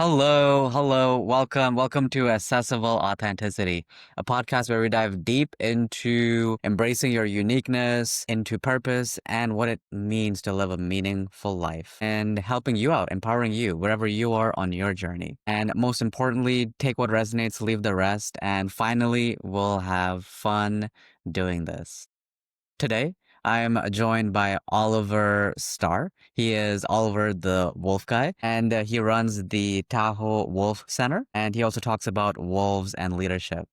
Hello, welcome to Accessible Authenticity, a podcast where we dive deep into embracing your uniqueness, into purpose, and what it means to live a meaningful life, and helping you out, empowering you wherever you are on your journey. And most importantly, take what resonates, leave the rest, and finally, we'll have fun doing this. Today, I'm joined by Oliver Starr. He is Oliver the Wolf Guy, and he runs the Tahoe Wolf Center, and he also talks about wolves and leadership.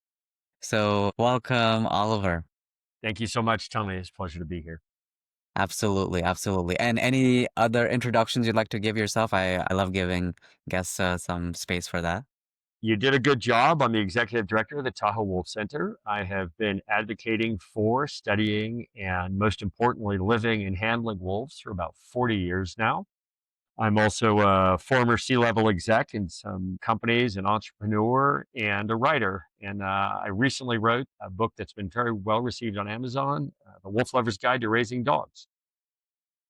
So, welcome, Oliver. Thank you so much, Tommy. It's a pleasure to be here. Absolutely. And any other introductions you'd like to give yourself? I love giving guests some space for that. You did a good job. I'm the executive director of the Tahoe Wolf Center. I have been advocating for, studying, and most importantly, living and handling wolves for about 40 years now. I'm also a former C-level exec in some companies, an entrepreneur, and a writer. And I recently wrote a book that's been very well received on Amazon, The Wolf Lover's Guide to Raising Dogs.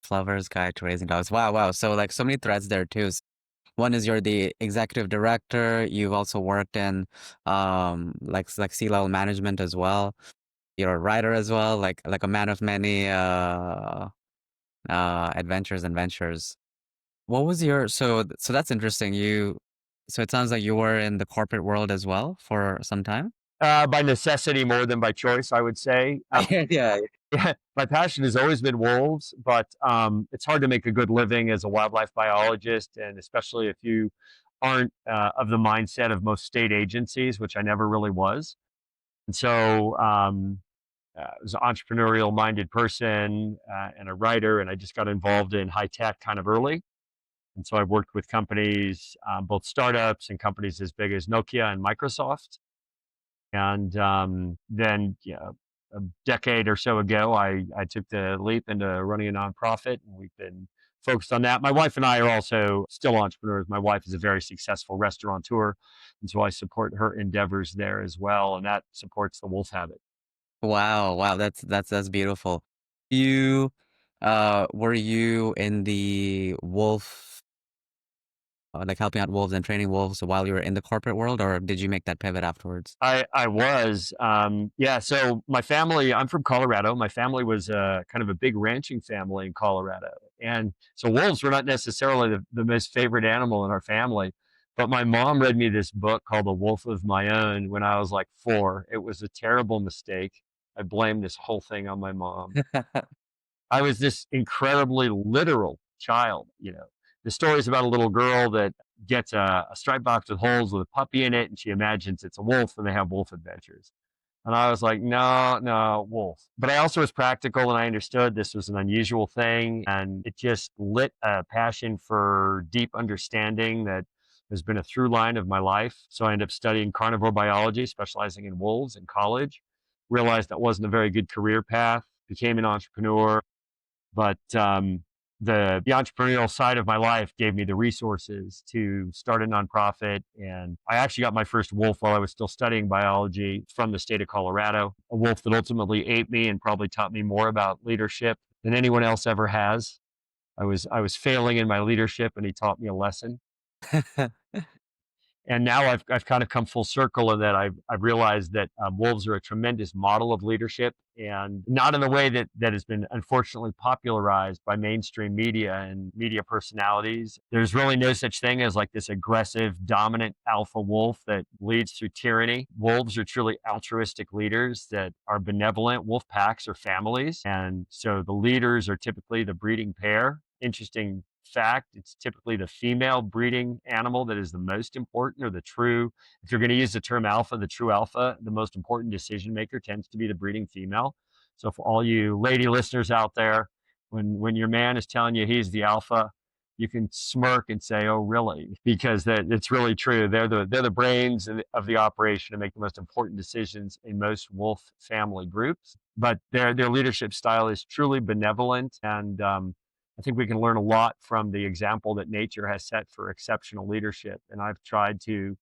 Flower's Guide to Raising Dogs. Wow. So, like, so many threads there, too. One is you're the executive director. You've also worked in like C-level management as well. You're a writer as well, like a man of many adventures and ventures. What was your so that's interesting. So it sounds like you were in the corporate world as well for some time. By necessity more than by choice, I would say. Yeah. Yeah, my passion has always been wolves, but it's hard to make a good living as a wildlife biologist, and especially if you aren't of the mindset of most state agencies, which I never really was. And so I was an entrepreneurial minded person and a writer, and I just got involved in high tech kind of early. And so I've worked with companies, both startups and companies as big as Nokia and Microsoft. And then, a decade or so ago, I took the leap into running a nonprofit, and we've been focused on that. My wife and I are also still entrepreneurs. My wife is a very successful restaurateur, and so I support her endeavors there as well, and that supports the wolf habit. Wow. That's beautiful. You were you in the wolf like helping out wolves and training wolves while you were in the corporate world, or did you make that pivot afterwards? I was, yeah. So my family, I'm from Colorado. My family was kind of a big ranching family in Colorado, and so wolves were not necessarily the most favorite animal in our family. But my mom read me this book called The Wolf of My Own when I was like 4. It was a terrible mistake. I blame this whole thing on my mom. I was this incredibly literal child. The story is about a little girl that gets a striped box with holes with a puppy in it, and she imagines it's a wolf, and they have wolf adventures. And I was like, no, no, wolf. But I also was practical, and I understood this was an unusual thing, and it just lit a passion for deep understanding that has been a through line of my life. So I ended up studying carnivore biology, specializing in wolves in college. Realized that wasn't a very good career path. Became an entrepreneur, but the entrepreneurial side of my life gave me the resources to start a nonprofit. And I actually got my first wolf while I was still studying biology from the state of Colorado, a wolf that ultimately ate me and probably taught me more about leadership than anyone else ever has. I was failing in my leadership, and he taught me a lesson. And now I've kind of come full circle in that I've realized that wolves are a tremendous model of leadership, and not in the way that has been unfortunately popularized by mainstream media and media personalities. There's really no such thing as like this aggressive, dominant alpha wolf that leads through tyranny. Wolves are truly altruistic leaders that are benevolent. Wolf packs are families, and so the leaders are typically the breeding pair. Interesting fact, it's typically the female breeding animal that is the most important, or the true, if you're going to use the term alpha, the true alpha, the most important decision maker tends to be the breeding female. So for all you lady listeners out there, when your man is telling you he's the alpha, you can smirk and say, "Oh, really?" Because it's really true. They're the brains of the operation and make the most important decisions in most wolf family groups. But their leadership style is truly benevolent, and I think we can learn a lot from the example that nature has set for exceptional leadership. And I've tried to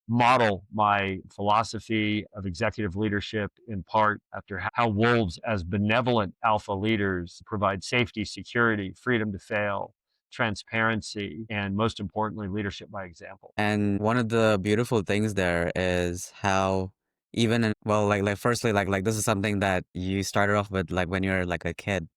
model my philosophy of executive leadership in part after how wolves, as benevolent alpha leaders, provide safety, security, freedom to fail, transparency, and most importantly, leadership by example. And one of the beautiful things there is how even well, firstly, this is something that you started off with like when you're like a kid,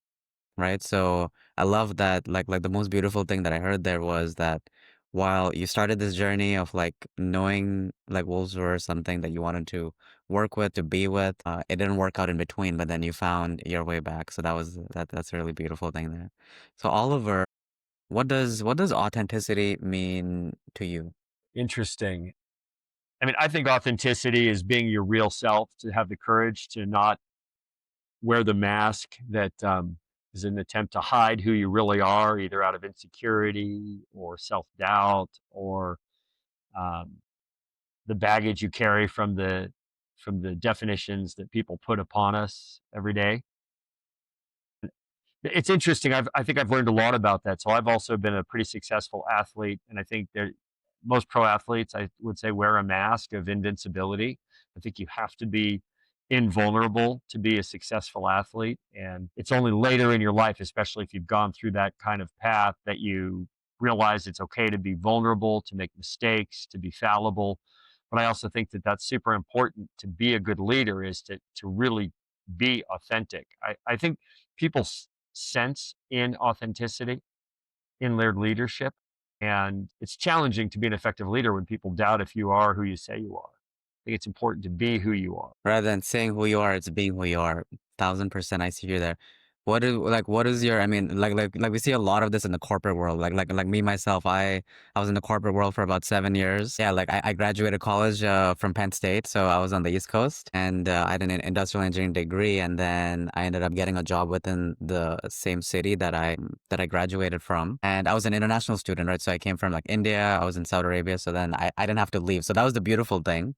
right? So I love that the most beautiful thing that I heard there was that while you started this journey of like knowing like wolves were something that you wanted to work with, to be with, it didn't work out in between, but then you found your way back. So that's a really beautiful thing there. So Oliver, what does authenticity mean to you? Interesting. I mean, I think authenticity is being your real self, to have the courage to not wear the mask that is an attempt to hide who you really are, either out of insecurity or self doubt or um, the baggage you carry from the definitions that people put upon us every day. It's interesting. I think I've learned a lot about that. So I've also been a pretty successful athlete, and I think that most pro athletes, I would say, wear a mask of invincibility. I think you have to be invulnerable to be a successful athlete, and it's only later in your life, especially if you've gone through that kind of path, that you realize it's okay to be vulnerable, to make mistakes, to be fallible. But I also think that that's super important to be a good leader, is to really be authentic. I think people sense in authenticity in their leadership. And it's challenging to be an effective leader when people doubt if you are who you say you are. I think it's important to be who you are. Rather than saying who you are, it's being who you are. 1000% I see you there. What is your, I mean, we see a lot of this in the corporate world. Like me myself, I was in the corporate world for about 7 years. Yeah, I graduated college from Penn State, so I was on the East Coast, and I had an industrial engineering degree, and then I ended up getting a job within the same city that I graduated from. And I was an international student, right? So I came from like India, I was in Saudi Arabia, so then I didn't have to leave. So that was the beautiful thing.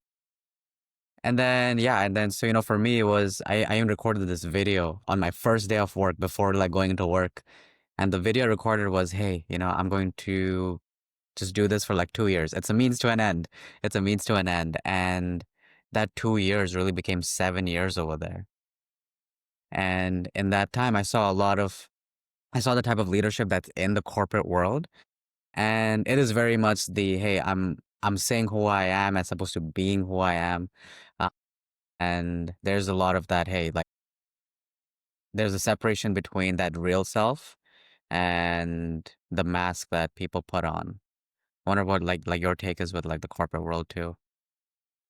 And then, yeah, and then, so, for me, it was, I even recorded this video on my first day of work before like going into work. And the video I recorded was, hey, I'm going to just do this for like 2 years. It's a means to an end. It's a means to an end. And that 2 years really became 7 years over there. And in that time, I saw the type of leadership that's in the corporate world. And it is very much the, hey, I'm saying who I am as opposed to being who I am. Uh, and there's a lot of that, hey, like, there's a separation between that real self and the mask that people put on. I wonder what like your take is with like the corporate world too.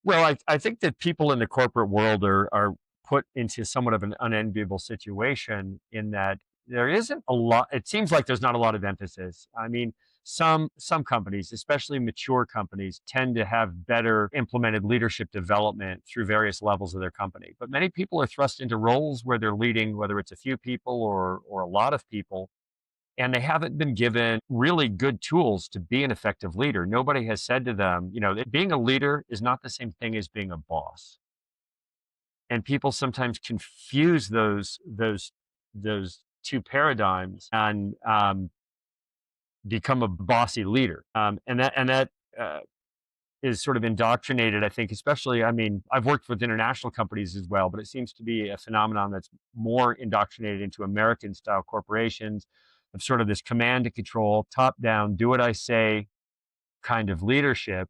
Well, I think that people in the corporate world are put into somewhat of an unenviable situation, in that there isn't a lot. It seems like there's not a lot of emphasis. I mean, some companies, especially mature companies, tend to have better implemented leadership development through various levels of their company. But many people are thrust into roles where they're leading, whether it's a few people or a lot of people, and they haven't been given really good tools to be an effective leader. Nobody has said to them, that being a leader is not the same thing as being a boss. And people sometimes confuse those two paradigms, and become a bossy leader. And that uh, is sort of indoctrinated, I think, especially. I mean, I've worked with international companies as well, but it seems to be a phenomenon that's more indoctrinated into American style corporations, of sort of this command and control, top down, do what I say kind of leadership.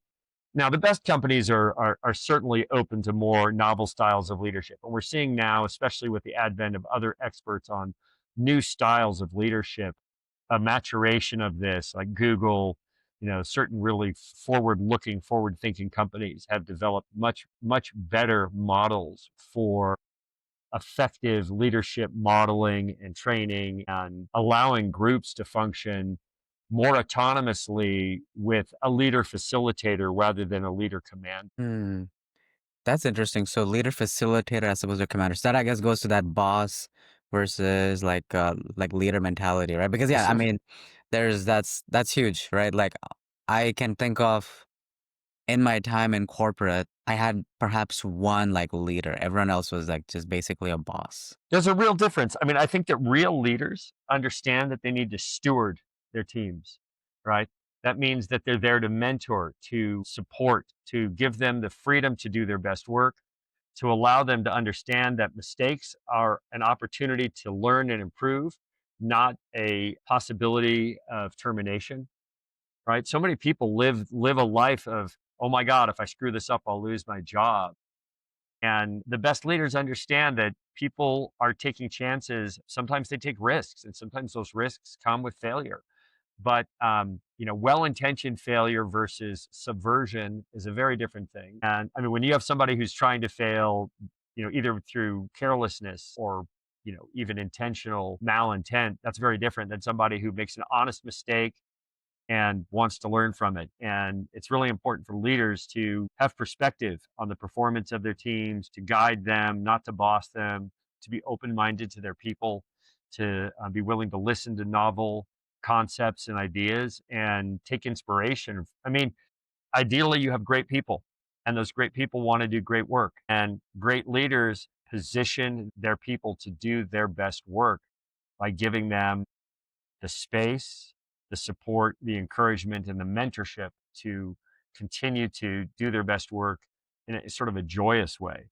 Now, the best companies are certainly open to more novel styles of leadership. And we're seeing now, especially with the advent of other experts on new styles of leadership, a maturation of this, like Google. Certain really forward-looking, forward-thinking companies have developed much, much better models for effective leadership modeling and training, and allowing groups to function more autonomously with a leader facilitator rather than a leader command. Hmm. That's interesting. So leader facilitator as opposed to commander. So that I guess goes to that boss versus like leader mentality, right? Because yeah, I mean, that's huge, right? Like I can think of in my time in corporate, I had perhaps one like leader. Everyone else was like just basically a boss. There's a real difference. I mean, I think that real leaders understand that they need to steward their teams, right? That means that they're there to mentor, to support, to give them the freedom to do their best work, to allow them to understand that mistakes are an opportunity to learn and improve, not a possibility of termination, right? So many people live a life of, oh my God, if I screw this up, I'll lose my job. And the best leaders understand that people are taking chances. Sometimes they take risks, and sometimes those risks come with failure. But well-intentioned failure versus subversion is a very different thing. And I mean, when you have somebody who's trying to fail, either through carelessness or even intentional malintent, that's very different than somebody who makes an honest mistake and wants to learn from it. And it's really important for leaders to have perspective on the performance of their teams, to guide them, not to boss them, to be open minded to their people, to be willing to listen to novel concepts and ideas and take inspiration. I mean, ideally, you have great people, and those great people want to do great work. And great leaders position their people to do their best work by giving them the space, the support, the encouragement, and the mentorship to continue to do their best work in a sort of a joyous way,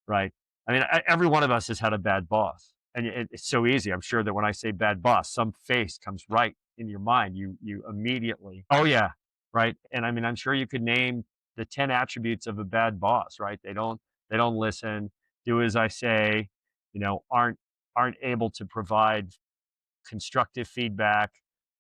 right? I mean, every one of us has had a bad boss, and it's so easy. I'm sure that when I say bad boss, some face comes right in your mind. You immediately, oh yeah, right. And I mean, I'm sure you could name the 10 attributes of a bad boss, right? They don't listen, do as I say, aren't able to provide constructive feedback.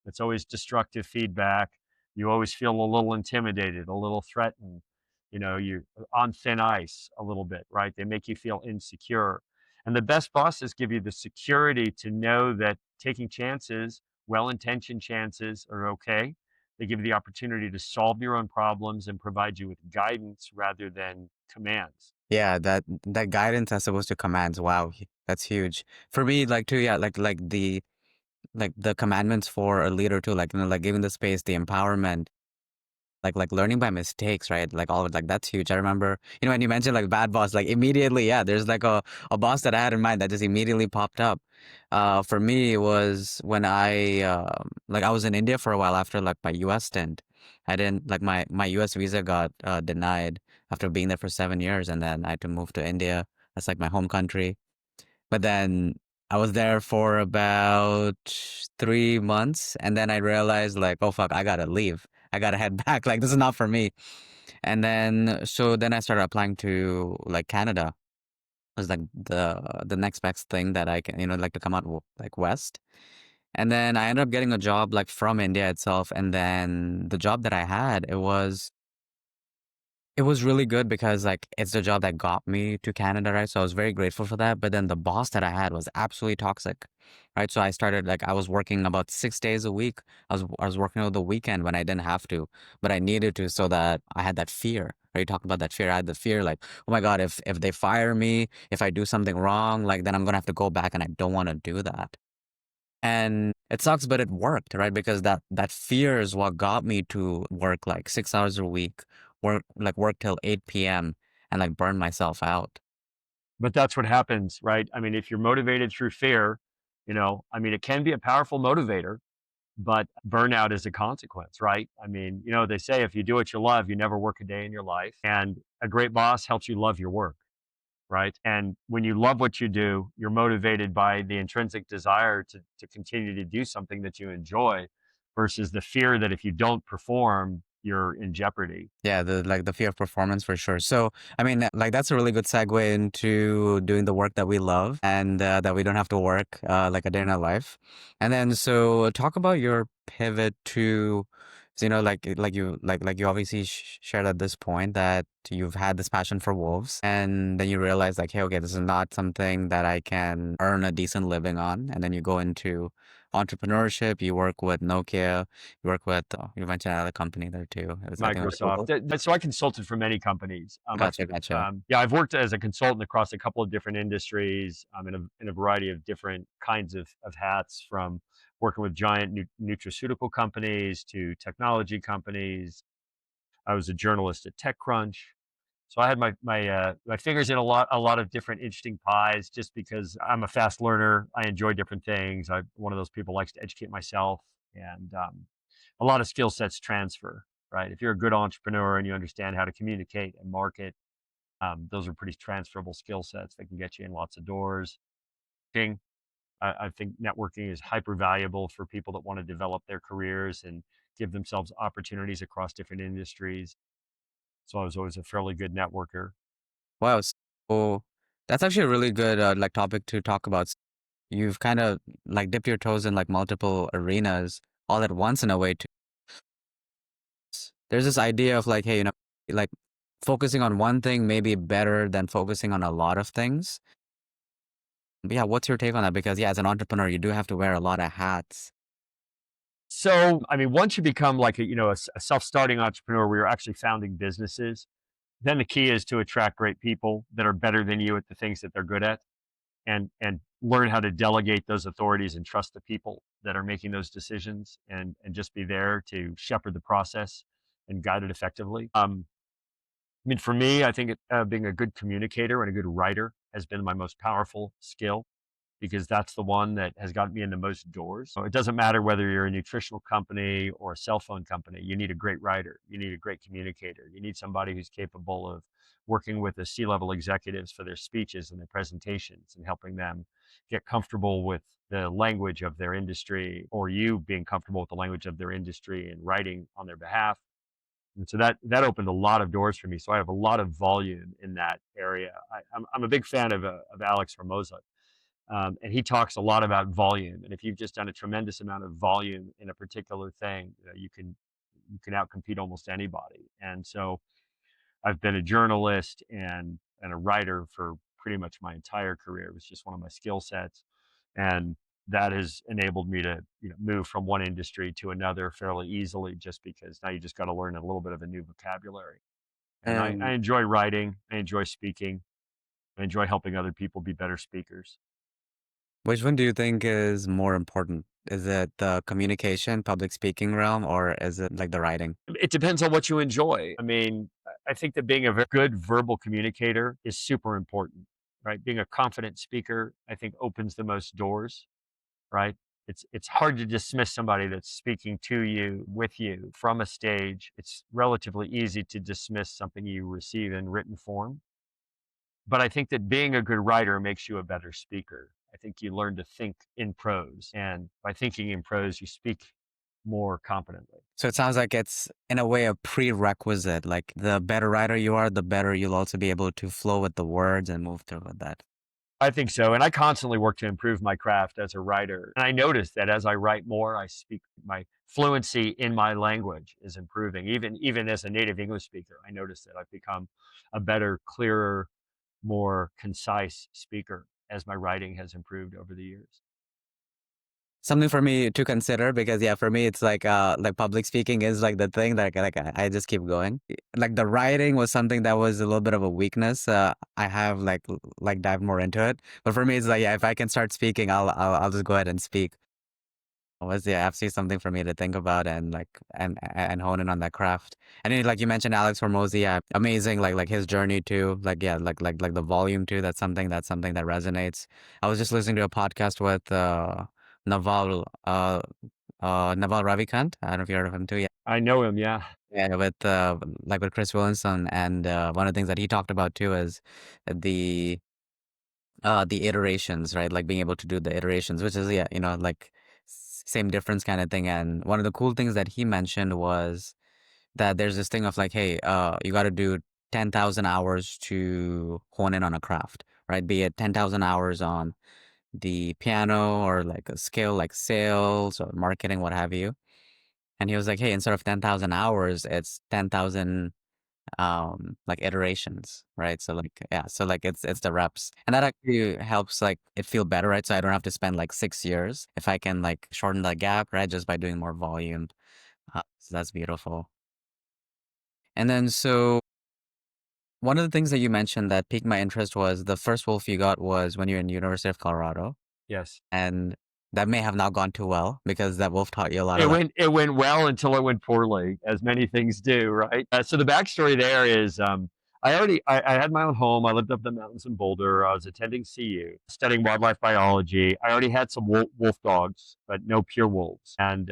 It's always destructive feedback. You always feel a little intimidated, a little threatened. You're on thin ice a little bit, right? They make you feel insecure. And the best bosses give you the security to know that taking chances, well intentioned chances, are okay. They give you the opportunity to solve your own problems and provide you with guidance rather than commands. Yeah, that guidance as opposed to commands. Wow, that's huge. For me, like too, yeah, like the commandments for a leader too, like like giving the space, the empowerment, like learning by mistakes, right? Like all of it, like that's huge. I remember, when you mentioned like bad boss, like immediately, yeah, there's like a boss that I had in mind that just immediately popped up. For me, it was when I was in India for a while after like my US stint. I didn't like my US visa got denied after being there for 7 years, and then I had to move to India. That's like my home country. But then I was there for about 3 months, and then I realized like, oh fuck, I gotta leave. I gotta head back. Like this is not for me. And then I started applying to like Canada. It was like the next best thing that I can, like to come out like west. And then I ended up getting a job like from India itself. And then the job that I had, it was really good because like it's the job that got me to Canada, right? So I was very grateful for that. But then the boss that I had was absolutely toxic, right? So I started like I was working about 6 days a week. I was working over the weekend when I didn't have to, but I needed to so that I had that fear. Right? You talked about that fear. I had the fear like, oh my God, if they fire me, if I do something wrong, like then I'm gonna have to go back, and I don't want to do that. And it sucks, but it worked, right? Because that fear is what got me to work like 6 hours a week, work till 8 p.m. and like burn myself out. But that's what happens, right? I mean, if you're motivated through fear, I mean, it can be a powerful motivator, but burnout is a consequence, right? I mean, they say if you do what you love, you never work a day in your life. And a great boss helps you love your work, right? And when you love what you do, you're motivated by the intrinsic desire to continue to do something that you enjoy versus the fear that if you don't perform, you're in jeopardy. Yeah, the fear of performance for sure. So, I mean, like that's a really good segue into doing the work that we love and that we don't have to work like a day in our life. And then so talk about your pivot to, so, like you obviously shared at this point that you've had this passion for wolves, and then you realize like, hey, okay, this is not something that I can earn a decent living on, and then you go into entrepreneurship. You work with Nokia. You mentioned another company there too. It was, I think it was Microsoft. Google. So I consulted for many companies. Gotcha. Yeah, I've worked as a consultant across a couple of different industries, in a variety of different kinds of hats, from working with giant nutraceutical companies to technology companies. I was a journalist at TechCrunch. So I had my fingers in a lot of different interesting pies, just because I'm a fast learner. I enjoy different things. I'm one of those people who likes to educate myself, and a lot of skill sets transfer. Right, if you're a good entrepreneur and you understand how to communicate and market, those are pretty transferable skill sets that can get you in lots of doors. I think networking is hyper valuable for people that want to develop their careers and give themselves opportunities across different industries. So I was always a fairly good networker. Wow. So that's actually a really good like topic to talk about. You've kind of like dipped your toes in like multiple arenas all at once in a way too. There's this idea of like, hey, like focusing on one thing may be better than focusing on a lot of things. But yeah, what's your take on that? Because yeah, as an entrepreneur, you do have to wear a lot of hats. So, I mean, once you become like a self-starting entrepreneur where you're actually founding businesses, then the key is to attract great people that are better than you at the things that they're good at, and learn how to delegate those authorities and trust the people that are making those decisions, and just be there to shepherd the process and guide it effectively. I mean, for me, I think being a good communicator and a good writer has been my most powerful skill, because that's the one that has gotten me into most doors. So it doesn't matter whether you're a nutritional company or a cell phone company, you need a great writer, you need a great communicator, you need somebody who's capable of working with the C-level executives for their speeches and their presentations and helping them get comfortable with the language of their industry, or you being comfortable with the language of their industry and writing on their behalf. And so that opened a lot of doors for me. So I have a lot of volume in that area. I'm a big fan of Alex Hermosa, and he talks a lot about volume. And if you've just done a tremendous amount of volume in a particular thing, you can outcompete almost anybody. And so I've been a journalist and a writer for pretty much my entire career. It was just one of my skill sets, and that has enabled me to move from one industry to another fairly easily, just because now you just got to learn a little bit of a new vocabulary. And I And enjoy writing. I enjoy speaking. I enjoy helping other people be better speakers. which one do you think is more important? Is it the communication, public speaking realm, or is it like the writing? It depends on what you enjoy. I mean, I think that being a good verbal communicator is super important, right? Being a confident speaker, I think, opens the most doors, right? It's hard to dismiss somebody that's speaking to you, with you from a stage. It's relatively easy to dismiss something you receive in written form. But I think that being a good writer makes you a better speaker. I think you learn to think in prose, and by thinking in prose, you speak more confidently. So it sounds like it's in a way a prerequisite. Like the better writer you are, the better you'll also be able to flow with the words and move through with that. I think so. And I constantly work to improve my craft as a writer. And I notice that as I write more, I speak, my fluency in my language is improving. Even as a native English speaker, I notice that I've become a better, clearer, more concise speaker as my writing has improved over the years. Something for me to consider because yeah, for me it's like public speaking is like the thing that I just keep going. Like the writing was something that was a little bit of a weakness. I have like dive more into it. But for me it's like yeah, if I can start speaking, I'll just go ahead and speak. Was yeah, absolutely something for me to think about and like and hone in on that craft. And then, like you mentioned, Alex Hormozy, yeah, amazing. Like his journey too. Like yeah, like the volume too. That's something that resonates. I was just listening to a podcast with Naval Naval Ravikant. I don't know if you heard of him too. Yeah, I know him, yeah. yeah, with like with Chris Williamson, and one of the things that he talked about too is the the iterations, right? Like being able to do the iterations, which is yeah, like same difference kind of thing. And one of the cool things that he mentioned was that there's this thing of like, hey, you got to do 10,000 hours to hone in on a craft, right? Be it 10,000 hours on the piano or like a skill like sales or marketing, what have you. And he was like, hey, instead of 10,000 hours, it's 10,000 like iterations, right? So like yeah, so like it's the reps, and that actually helps like it feel better, right? So I don't have to spend like 6 years if I can like shorten that gap, right? Just by doing more volume. So that's beautiful. And then so one of the things that you mentioned that piqued my interest was the first wolf you got was when you're in University of Colorado, Yes. and that may have not gone too well because that wolf taught you a lot It of went well until it went poorly, as many things do, right? So the backstory there is, I had my own home. I lived up the mountains in Boulder. I was attending CU, studying wildlife biology. I already had some wolf dogs, but no pure wolves. And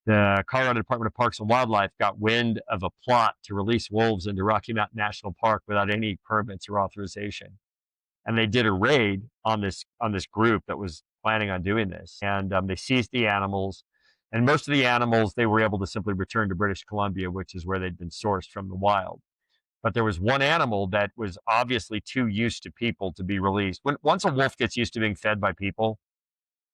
the Colorado Department of Parks and Wildlife got wind of a plot to release wolves into Rocky Mountain National Park without any permits or authorization. And they did a raid on this group that was planning on doing this. And they seized the animals. And most of the animals, they were able to simply return to British Columbia, which is where they'd been sourced from the wild. But there was one animal that was obviously too used to people to be released. Once a wolf gets used to being fed by people,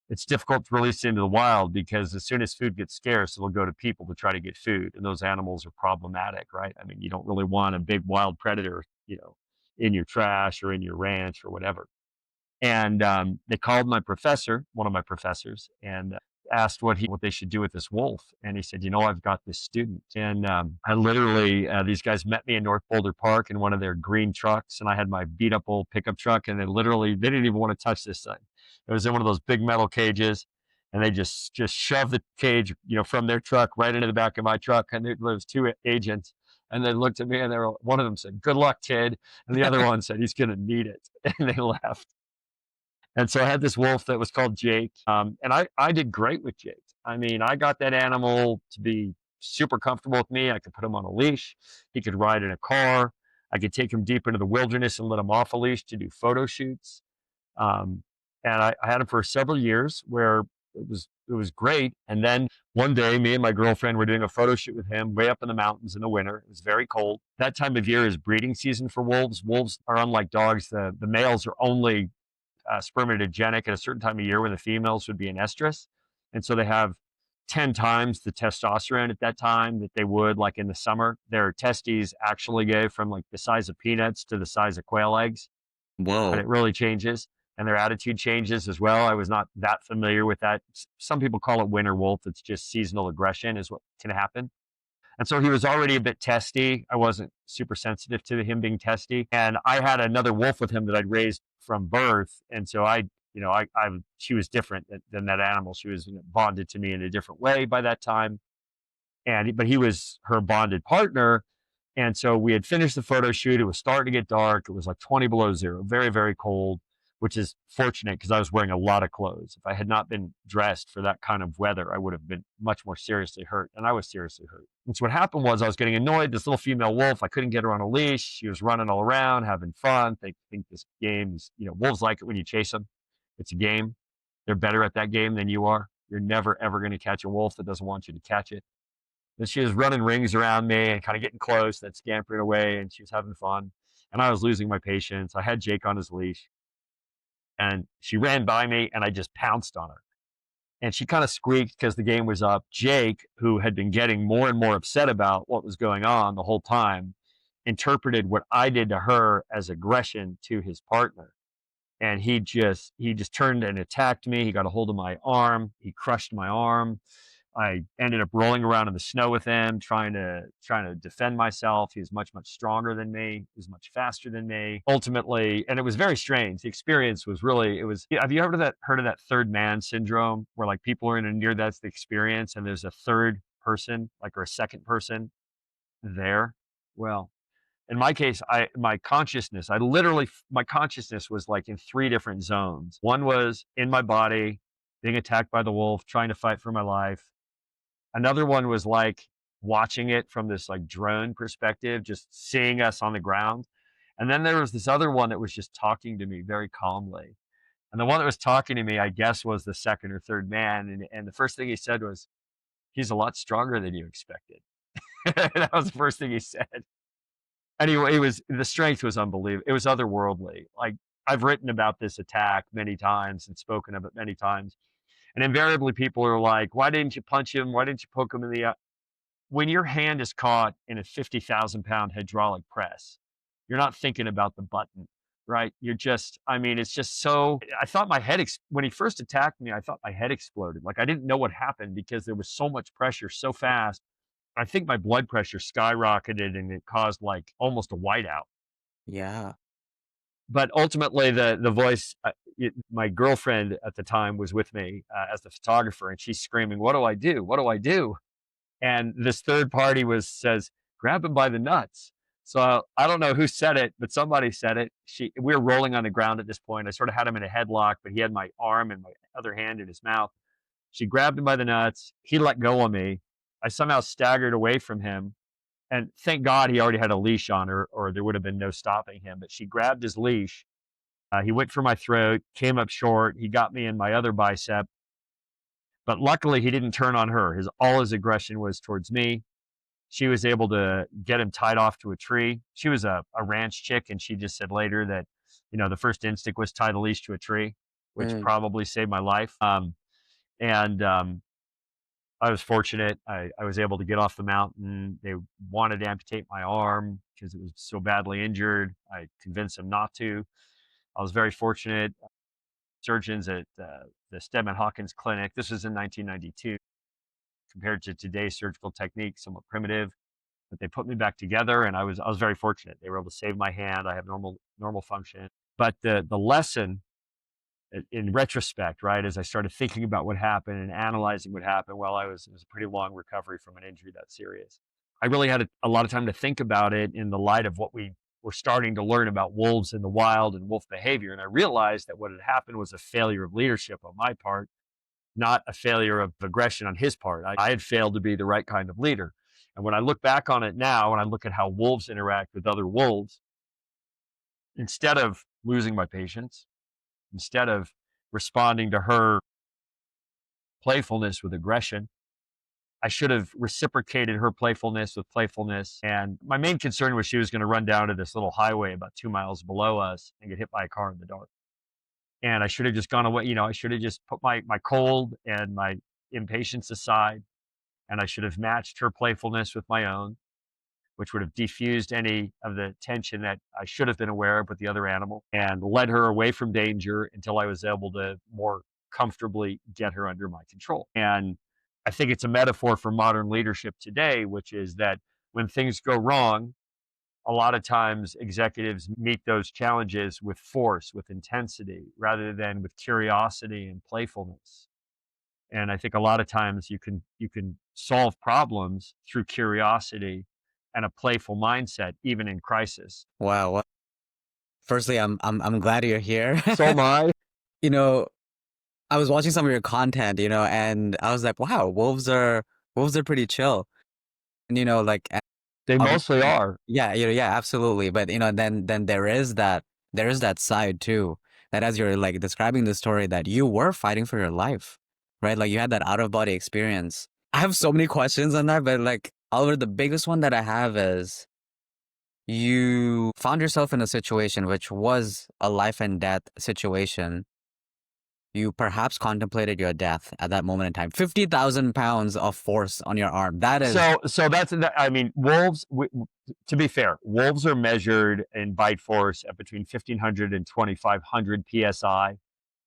it's difficult to release it into the wild because as soon as food gets scarce, it'll go to people to try to get food. And those animals are problematic, right? I mean, you don't really want a big wild predator, in your trash or in your ranch or whatever. And they called my professor, one of my professors, and asked what they should do with this wolf. And he said, I've got this student. And I literally, these guys met me in North Boulder Park in one of their green trucks, and I had my beat up old pickup truck, and they didn't even want to touch this thing. It was in one of those big metal cages, and they just shoved the cage, from their truck right into the back of my truck. And there was two agents. And they looked at me, and one of them said, "Good luck, kid," and the other one said, "He's going to need it," and they left. And so I had this wolf that was called Jake, and I did great with Jake. I mean, I got that animal to be super comfortable with me. I could put him on a leash. He could ride in a car. I could take him deep into the wilderness and let him off a leash to do photo shoots. Um, and I had him for several years where it was great. And then one day, me and my girlfriend were doing a photo shoot with him way up in the mountains in the winter. It was very cold. That time of year is breeding season for wolves. Wolves are unlike dogs. The males are only spermatogenic at a certain time of year when the females would be in estrus. And so they have 10 times the testosterone at that time that they would like in the summer. Their testes actually go from like the size of peanuts to the size of quail eggs, and Whoa. it really changes. And their attitude changes as well. I was not that familiar with that. Some people call it winter wolf. It's just seasonal aggression is what can happen. And so he was already a bit testy. I wasn't super sensitive to him being testy. And I had another wolf with him that I'd raised from birth. And so she was different than that animal. She was bonded to me in a different way by that time. But he was her bonded partner. And so we had finished the photo shoot. It was starting to get dark. It was like 20 below zero, very, very cold, which is fortunate because I was wearing a lot of clothes. If I had not been dressed for that kind of weather, I would have been much more seriously hurt. And I was seriously hurt. And so what happened was I was getting annoyed. This little female wolf, I couldn't get her on a leash. She was running all around, having fun. They think this game is, wolves like it when you chase them. It's a game. They're better at that game than you are. You're never, ever going to catch a wolf that doesn't want you to catch it. And she was running rings around me and kind of getting close, then scampering away, and she was having fun. And I was losing my patience. I had Jake on his leash, and she ran by me, and I just pounced on her. And she kind of squeaked because the game was up. Jake, who had been getting more and more upset about what was going on the whole time, interpreted what I did to her as aggression to his partner. And he just turned and attacked me. He got a hold of my arm. He crushed my arm. I ended up rolling around in the snow with him, trying to defend myself. He was much, much stronger than me. He was much faster than me. Ultimately, and it was very strange. The experience was really, it was, have you heard of that third man syndrome where like people are in a near death experience and there's a third person, like, or a second person there? Well, in my case, my consciousness was like in three different zones. One was in my body, being attacked by the wolf, trying to fight for my life. Another one was like watching it from this like drone perspective, just seeing us on the ground. And then there was this other one that was just talking to me very calmly. And the one that was talking to me, I guess, was the second or third man. And the first thing he said was, "He's a lot stronger than you expected." That was the first thing he said. Anyway, the strength was unbelievable. It was otherworldly. Like, I've written about this attack many times and spoken of it many times. And invariably people are like, "Why didn't you punch him? Why didn't you poke him in the eye?" When your hand is caught in a 50,000-pound hydraulic press, you're not thinking about the button, right? I mean, it's just so, I thought when he first attacked me, I thought my head exploded. Like, I didn't know what happened because there was so much pressure so fast. I think my blood pressure skyrocketed and it caused like almost a whiteout. Yeah. But ultimately, the voice, my girlfriend at the time was with me as the photographer, and she's screaming, "What do I do? What do I do?" And this third party says, "Grab him by the nuts." So I don't know who said it, but somebody said it. We were rolling on the ground at this point. I sort of had him in a headlock, but he had my arm and my other hand in his mouth. She grabbed him by the nuts. He let go of me. I somehow staggered away from him. And thank God he already had a leash on her, or there would have been no stopping him. But she grabbed his leash He went for my throat, came up short. He got me in my other bicep, but luckily he didn't turn on her. All his aggression was towards me. She was able to get him tied off to a tree. She was a ranch chick, and she just said later that, the first instinct was tie the leash to a tree, which Mm, probably saved my life. And I was fortunate. I was able to get off the mountain. They wanted to amputate my arm because it was so badly injured. I convinced them not to. I was very fortunate. Surgeons at the Stedman Hawkins Clinic, this was in 1992, compared to today's surgical technique, somewhat primitive. But they put me back together, and I was very fortunate. They were able to save my hand. I have normal function. But the lesson in retrospect, right, as I started thinking about what happened and analyzing what happened, well, it was a pretty long recovery from an injury that serious. I really had a lot of time to think about it in the light of what we were starting to learn about wolves in the wild and wolf behavior. And I realized that what had happened was a failure of leadership on my part, not a failure of aggression on his part. I had failed to be the right kind of leader. And when I look back on it now, and I look at how wolves interact with other wolves, instead of losing my patience, instead of responding to her playfulness with aggression, I should have reciprocated her playfulness with playfulness. And my main concern was she was going to run down to this little highway about 2 miles below us and get hit by a car in the dark. And I should have just gone away. I should have just put my cold and my impatience aside. And I should have matched her playfulness with my own, which would have diffused any of the tension that I should have been aware of with the other animal and led her away from danger until I was able to more comfortably get her under my control. And I think it's a metaphor for modern leadership today, which is that when things go wrong, a lot of times executives meet those challenges with force, with intensity, rather than with curiosity and playfulness. And I think a lot of times you can solve problems through curiosity and a playful mindset, even in crisis. wow. Well, firstly, I'm glad you're here. So am I. You know, I was watching some of your content, and I was like, wow, wolves are pretty chill. And like They mostly obviously, are. yeah, yeah, absolutely. But then there is that side too, that as you're like describing the story that you were fighting for your life, right? Like you had that out of body experience. I have so many questions on that, but like Oliver, the biggest one that I have is you found yourself in a situation which was a life and death situation. You perhaps contemplated your death at that moment in time. 50,000 pounds of force on your arm. That is, So I mean, wolves. To be fair, wolves are measured in bite force at between 1,500 and 2,500 psi.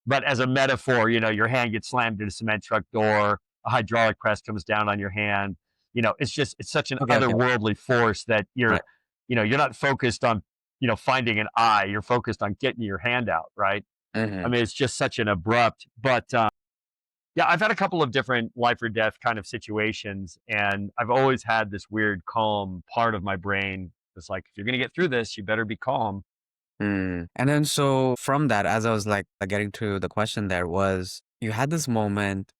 But as a metaphor, your hand gets slammed in a cement truck door, a hydraulic press comes down on your hand. It's such an okay, okay, otherworldly force that right. you're not focused on, finding an eye. You're focused on getting your hand out, right? I Hmm. mean, it's just such an abrupt, but yeah, I've had a couple of different life or death kind of situations, and I've always had this weird calm part of my brain. It's like, if you're going to get through this, you better be calm. Mm. And then so from that, as I was like getting to the question there was, you had this moment.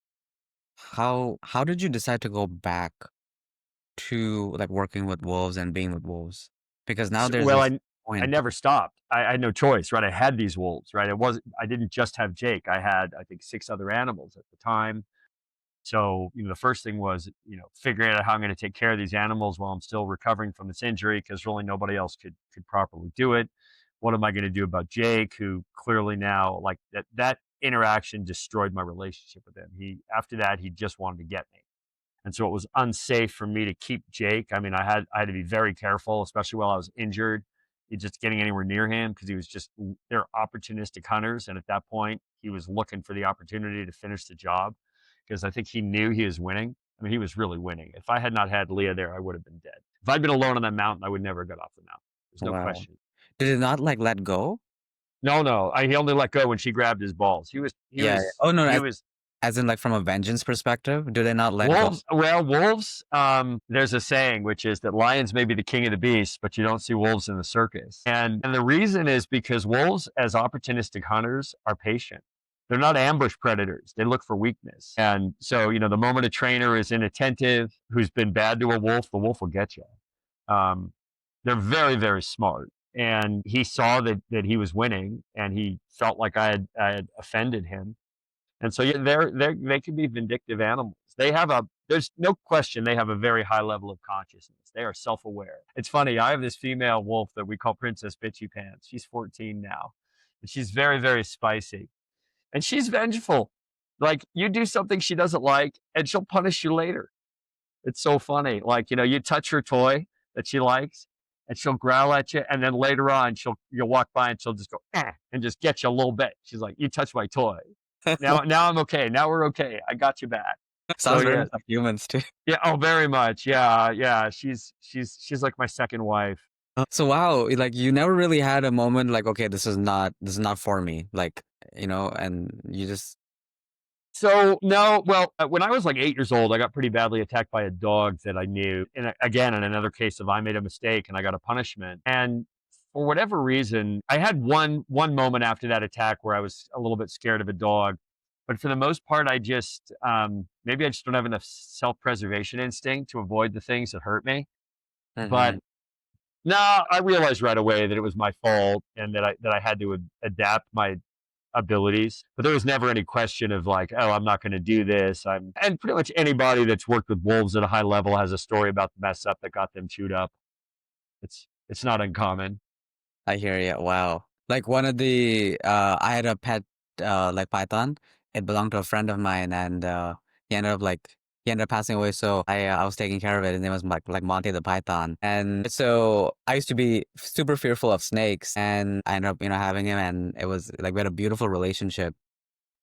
How did you decide to go back to like working with wolves and being with wolves? Because now there's Well, this I point. never stopped. I had no choice, right? I had these wolves, right? I didn't just have Jake. I had, I think, 6 other animals at the time. So, the first thing was, figuring out how I'm going to take care of these animals while I'm still recovering from this injury, because really nobody else could properly do it. What am I going to do about Jake, who clearly now, like, that interaction destroyed my relationship with him. After that, he just wanted to get me. And so it was unsafe for me to keep Jake. I mean, I had to be very careful, especially while I was injured, just getting anywhere near him, because he was just, they're opportunistic hunters. And at that point, he was looking for the opportunity to finish the job, because I think he knew he was winning. I mean, he was really winning. If I had not had Leah there, I would have been dead. If I'd been alone on that mountain, I would never have got off the mountain. There's no Wow. question. Did it not like let go? No, no. He only let go when she grabbed his balls. Yeah, yeah. Oh no, He as, was as in like from a vengeance perspective, do they not let go? Wolves, there's a saying, which is that lions may be the king of the beasts, but you don't see wolves in the circus. And the reason is because wolves, as opportunistic hunters, are patient. They're not ambush predators. They look for weakness. And so, the moment a trainer is inattentive, who's been bad to a wolf, the wolf will get you. Um, they're very, very smart. and he saw that he was winning, and he felt like I had offended him. And so yeah, they can be vindictive animals. They have a there's no question they have a very high level of consciousness. They are self-aware. It's funny. I have this female wolf that we call Princess Bitchy Pants. She's 14 now, and she's very, very spicy, and she's vengeful. Like, you do something she doesn't like, and she'll punish you later. It's so funny. Like, you touch her toy that she likes, and she'll growl at you, and then later on, you'll walk by and she'll just go, "Eh," and just get you a little bit. She's like, "You touched my toy. Now I'm okay. Now we're okay. I got you back." So Sounds very yeah, much like humans too. yeah. Oh, very much. Yeah, yeah. She's like my second wife. So wow, like you never really had a moment like, okay, this is not for me. Like, and you just So no, well, when I was like 8 years old, I got pretty badly attacked by a dog that I knew. And again, in another case of I made a mistake and I got a punishment. And for whatever reason, I had one moment after that attack where I was a little bit scared of a dog. But for the most part, I just maybe I just don't have enough self preservation instinct to avoid the things that hurt me. But Mhm. no, I realized right away that it was my fault and that I had to adapt my abilities. But there was never any question of like, oh, I'm not going to do this. And pretty much anybody that's worked with wolves at a high level has a story about the mess up that got them chewed up. It's not uncommon. I hear you. Wow. Like I had a pet, like python. It belonged to a friend of mine, and he ended up like he ended up passing away. So I was taking care of it. His name was like Monty the Python, and so I used to be super fearful of snakes, and I ended up having him, and it was like we had a beautiful relationship.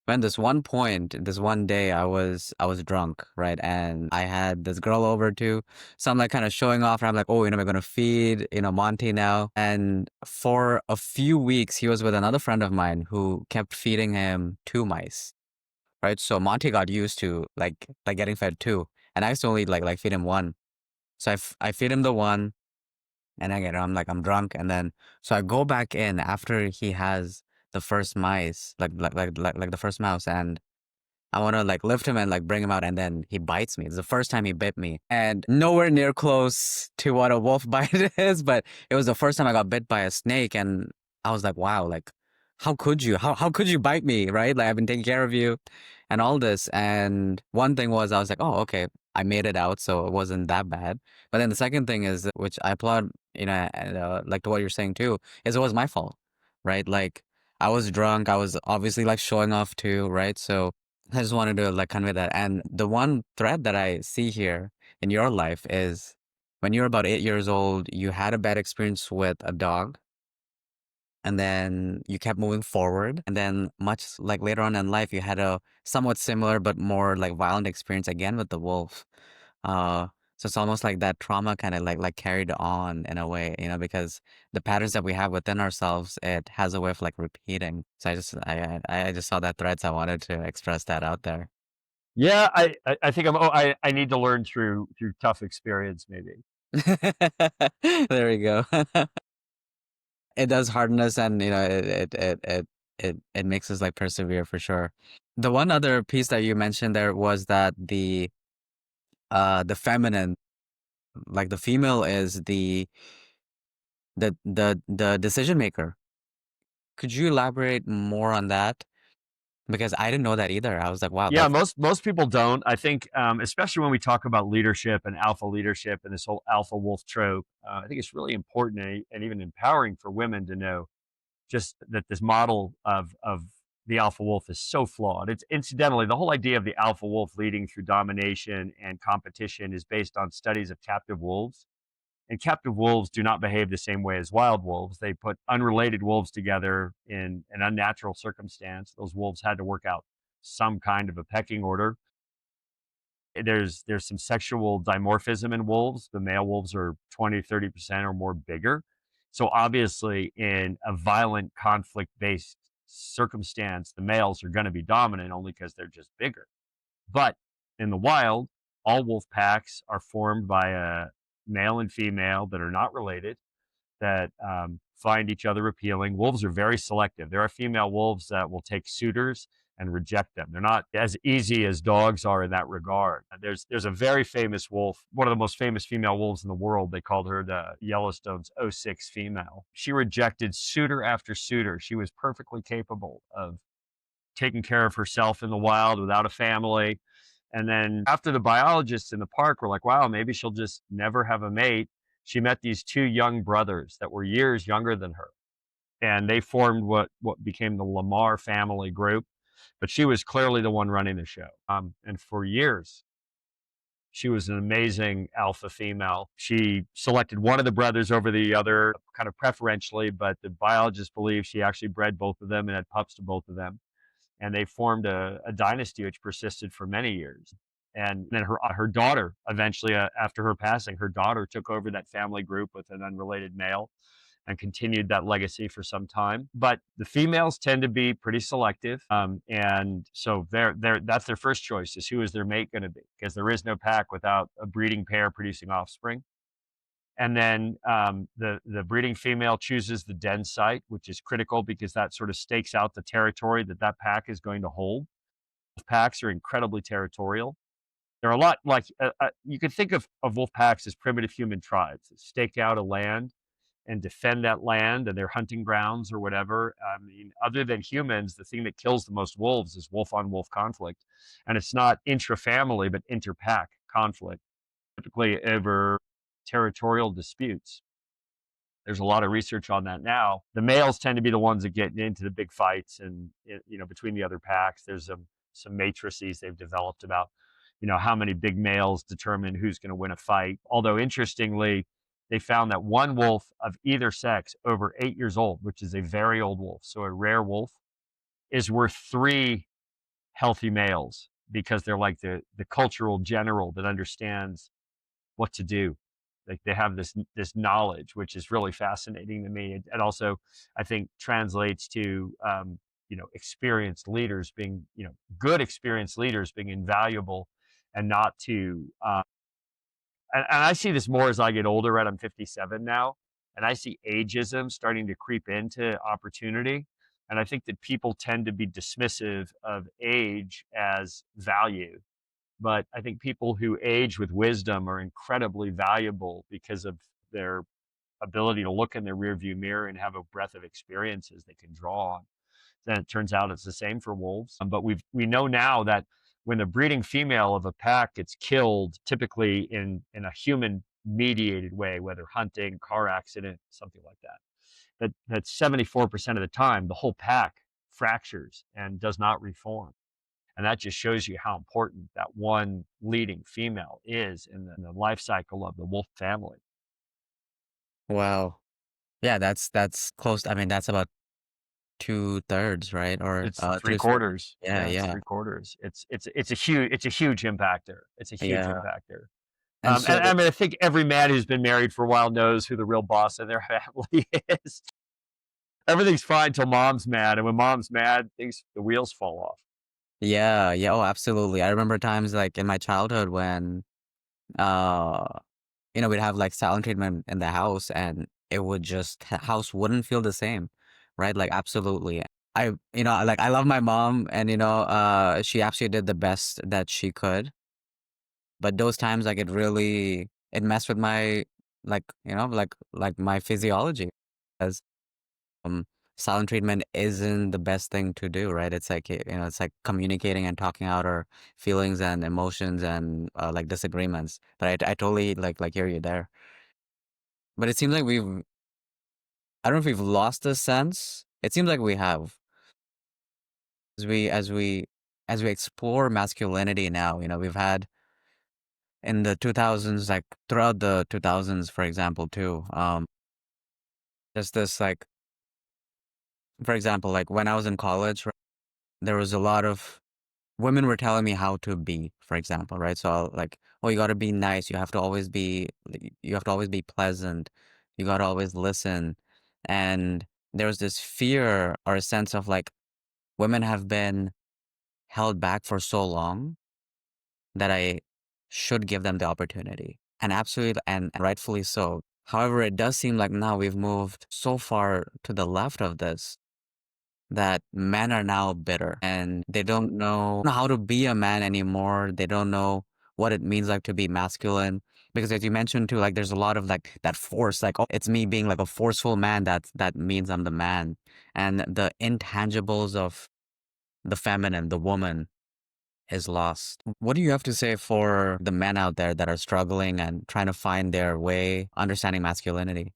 When this one point, this one day, I was drunk, right? And I had this girl over too. So I'm like kind of showing off. And I'm like, oh, we're gonna feed, Monty now. And for a few weeks, he was with another friend of mine who kept feeding him two mice, right? So Monty got used to like getting fed two, and I used to only like feed him one. So I feed him the one, and I'm drunk, and then so I go back in after he has the first mice, like the first mouse, and I want to like lift him and like bring him out, and then he bites me. It's the first time he bit me, and nowhere near close to what a wolf bite is, but it was the first time I got bit by a snake, and I was like, wow, like how could you? How could you bite me, right? Like I've been taking care of you, and all this. And one thing was I was like, oh, okay, I made it out, so it wasn't that bad. But then the second thing is, which I applaud, and, like to what you're saying too, is it was my fault, right? Like I was drunk, I was obviously like showing off too, right? So. I just wanted to like convey that. And the one thread that I see here in your life is when you were about 8 years old, you had a bad experience with a dog, and then you kept moving forward. And then much like later on in life, you had a somewhat similar but more like violent experience again with the wolf. Uh, so it's almost like that trauma kind of like carried on in a way, because the patterns that we have within ourselves, it has a way of like repeating. So I just saw that thread, so I wanted to express that out there. Yeah, I think I need to learn through tough experience maybe. There we go. It does harden us, and it makes us like persevere for sure. The one other piece that you mentioned there was that the feminine, like the female, is the decision maker. Could you elaborate more on that? Because I didn't know that either. I was like, wow, Yeah, that's most people don't. I think, especially when we talk about leadership and alpha leadership and this whole alpha wolf trope, I think it's really important and even empowering for women to know just that this model of the alpha wolf is so flawed. It's incidentally the whole idea of the alpha wolf leading through domination and competition is based on studies of captive wolves. And captive wolves do not behave the same way as wild wolves. They put unrelated wolves together in an unnatural circumstance. Those wolves had to work out some kind of a pecking order. There's some sexual dimorphism in wolves. The male wolves are 20-30% or more bigger. So obviously in a violent conflict based circumstance, the males are going to be dominant only because they're just bigger. But in the wild, all wolf packs are formed by a male and female that are not related, that find each other appealing. Wolves are very selective. There are female wolves that will take suitors and reject them. They're not as easy as dogs are in that regard. There's a very famous wolf, one of the most famous female wolves in the world. They called her the Yellowstone's '06 female. She rejected suitor after suitor. She was perfectly capable of taking care of herself in the wild without a family. And then after the biologists in the park were like, wow, maybe she'll just never have a mate, she met these two young brothers that were years younger than her. And they formed what became the Lamar family group. But she was clearly the one running the show. And for years, she was an amazing alpha female. She selected one of the brothers over the other, kind of preferentially, but the biologists believe she actually bred both of them and had pups to both of them. And they formed a dynasty which persisted for many years. And then her daughter, eventually, after her passing, her daughter took over that family group with an unrelated male and continued that legacy for some time. But the females tend to be pretty selective, and so that's their first choice: is who is their mate going to be? Because there is no pack without a breeding pair producing offspring. And then the breeding female chooses the den site, which is critical because that sort of stakes out the territory that that pack is going to hold. Packs are incredibly territorial. They're a lot like you can think of wolf packs as primitive human tribes that stake out a land and defend that land and their hunting grounds or whatever. I mean, other than humans, the thing that kills the most wolves is wolf on wolf conflict. And it's not intra-family, but inter-pack conflict, typically over territorial disputes. There's a lot of research on that now. The males tend to be the ones that get into the big fights and, between the other packs. There's some matrices they've developed about, how many big males determine who's going to win a fight. Although interestingly, they found that one wolf of either sex over 8 years old, which is a very old wolf, so a rare wolf, is worth three healthy males because they're like the cultural general that understands what to do. Like they have this knowledge, which is really fascinating to me. It also, I think, translates to experienced leaders being good experienced leaders being invaluable, and not to. And I see this more as I get older. Right, I'm 57 now, and I see ageism starting to creep into opportunity. And I think that people tend to be dismissive of age as value, but I think people who age with wisdom are incredibly valuable because of their ability to look in their rearview mirror and have a breadth of experiences they can draw on. Then it turns out it's the same for wolves. But we know now that when the breeding female of a pack gets killed, typically in a human mediated way, whether hunting, car accident, something like that 74% of the time the whole pack fractures and does not reform. And that just shows you how important that one leading female is in the life cycle of the wolf family. Wow. Yeah, that's close. I mean, that's about 2/3, right? Or It's three 3/4. quarters. Yeah, Yeah, it's yeah, 3/4. It's a huge impactor. It's a huge yeah. impactor. And And so, I mean, I think every man who's been married for a while knows who the real boss in their family is. Everything's fine till mom's mad, and when mom's mad, the wheels fall off. yeah, yeah. Oh, absolutely. I remember times like in my childhood when, uh, we'd have like silent treatment in the house, and it would just house wouldn't feel the same, right? Like absolutely. Like I love my mom, and she absolutely did the best that she could. But those times, like it messed with my, like my physiology, as um silent treatment isn't the best thing to do, right? It's like it's like communicating and talking out our feelings and emotions and like disagreements. But I totally like hear you there. But it seems like I don't know if we've lost the sense. It seems like we have, as we explore masculinity now. We've had in the 2000s, like throughout the 2000s, for example, too. Just this like, for example, like when I was in college, right, there was a lot of women were telling me how to be, for example, right? So like, oh, you got to be nice. You have to always be pleasant. You got to always listen. And there was this fear or a sense of like women have been held back for so long that I should give them the opportunity. And absolutely, and rightfully so. However, it does seem like now we've moved so far to the left of this that men are now bitter and they don't know how to be a man anymore. They don't know what it means like to be masculine. Because as you mentioned too, like there's a lot of like that force, like, oh, it's me being like a forceful man that means I'm the man. And the intangibles of the feminine, the woman is lost. What do you have to say for the men out there that are struggling and trying to find their way, understanding masculinity?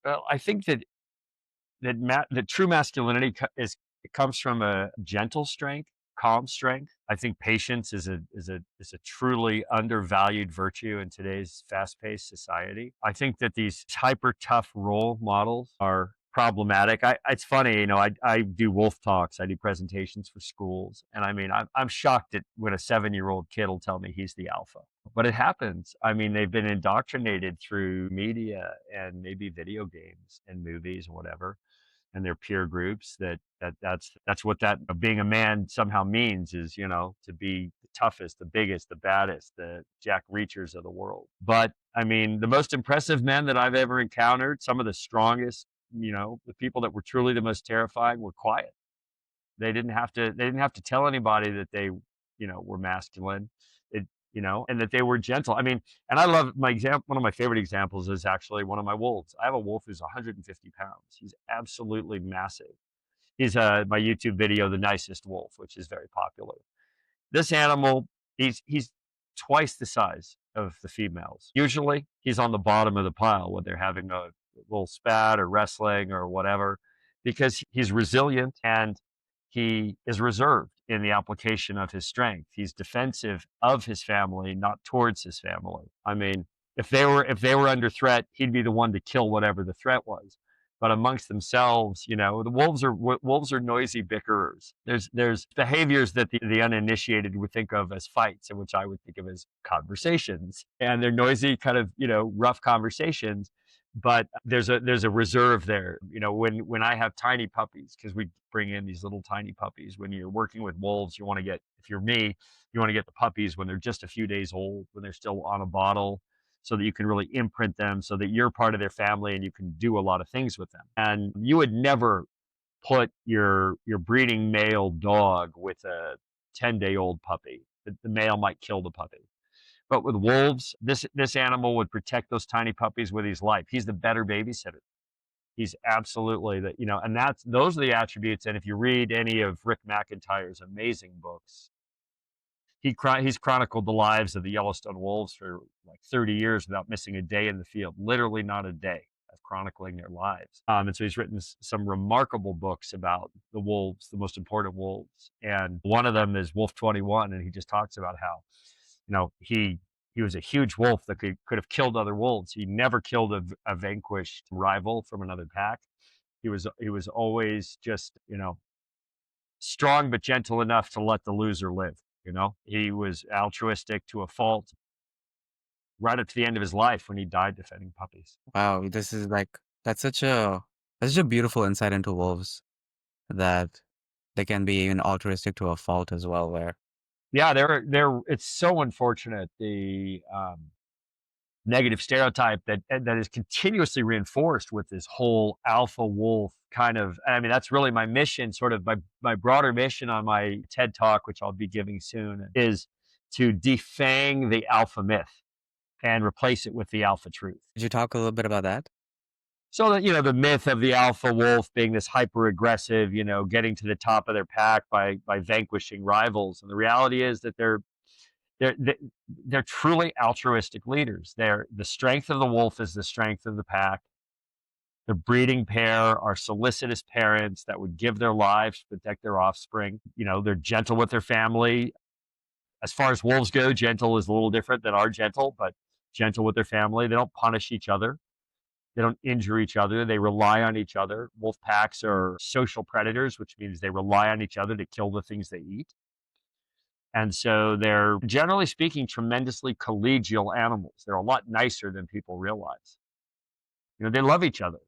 Well, I think that true masculinity it comes from a gentle strength, calm strength. I think patience is a truly undervalued virtue in today's fast-paced society. I think that these hyper tough role models are problematic. It's funny, I do wolf talks, I do presentations for schools, and I mean, I'm shocked at when a 7-year-old kid will tell me he's the alpha. But it happens. I mean, they've been indoctrinated through media and maybe video games and movies or whatever and their peer groups that's what that being a man somehow means is to be the toughest, the biggest, the baddest, the Jack Reachers of the world. But I mean, the most impressive men that I've ever encountered, some of the strongest, the people that were truly the most terrifying, were quiet. They didn't have to tell anybody that they were masculine. It and that they were gentle. I mean, and I love one of my favorite examples is actually one of my wolves. I have a wolf who's 150 pounds. He's absolutely massive. He's my YouTube video, The Nicest Wolf, which is very popular. This animal, he's twice the size of the females. Usually, he's on the bottom of the pile when they're having a little spat or wrestling or whatever, because he's resilient and he is reserved in the application of his strength. He's defensive of his family, not towards his family. I mean, if they were under threat, he'd be the one to kill whatever the threat was. But amongst themselves, the wolves are noisy bickerers. There's behaviors that the uninitiated would think of as fights, and which I would think of as conversations. And they're noisy, kind of rough conversations. But there's a reserve there. When I have tiny puppies, because we bring in these little tiny puppies. When you're working with wolves, you want to get, if you're me, you want to get the puppies when they're just a few days old, when they're still on a bottle, so that you can really imprint them, so that you're part of their family and you can do a lot of things with them. And you would never put your breeding male dog with a 10-day-old puppy. The male might kill the puppy. But with wolves, this animal would protect those tiny puppies with his life. He's the better babysitter. He's absolutely and those are the attributes. And if you read any of Rick McIntyre's amazing books, he's chronicled the lives of the Yellowstone wolves for like 30 years without missing a day in the field, literally not a day, of chronicling their lives. And so he's written some remarkable books about the wolves, the most important wolves. And one of them is Wolf 21. And he just talks about how, he was a huge wolf that could have killed other wolves. He never killed a vanquished rival from another pack. He was always just, strong but gentle enough to let the loser live. He was altruistic to a fault right up to the end of his life when he died defending puppies. Wow, that's such a beautiful insight into wolves that they can be even altruistic to a fault as well, where Yeah, it's so unfortunate, the negative stereotype that is continuously reinforced with this whole alpha wolf kind of. I mean, that's really my mission, sort of my broader mission on my TED talk, which I'll be giving soon, is to defang the alpha myth and replace it with the alpha truth. could you talk a little bit about that? So that, the myth of the alpha wolf being this hyper aggressive, getting to the top of their pack by vanquishing rivals. And the reality is that they're they're truly altruistic leaders. The strength of the wolf is the strength of the pack. The breeding pair are solicitous parents that would give their lives to protect their offspring. They're gentle with their family. As far as wolves go, gentle is a little different than our gentle, but gentle with their family. They don't punish each other. They don't injure each other. They rely on each other. Wolf packs are social predators, which means they rely on each other to kill the things they eat. And so they're, generally speaking, tremendously collegial animals. They're a lot nicer than people realize. They love each other.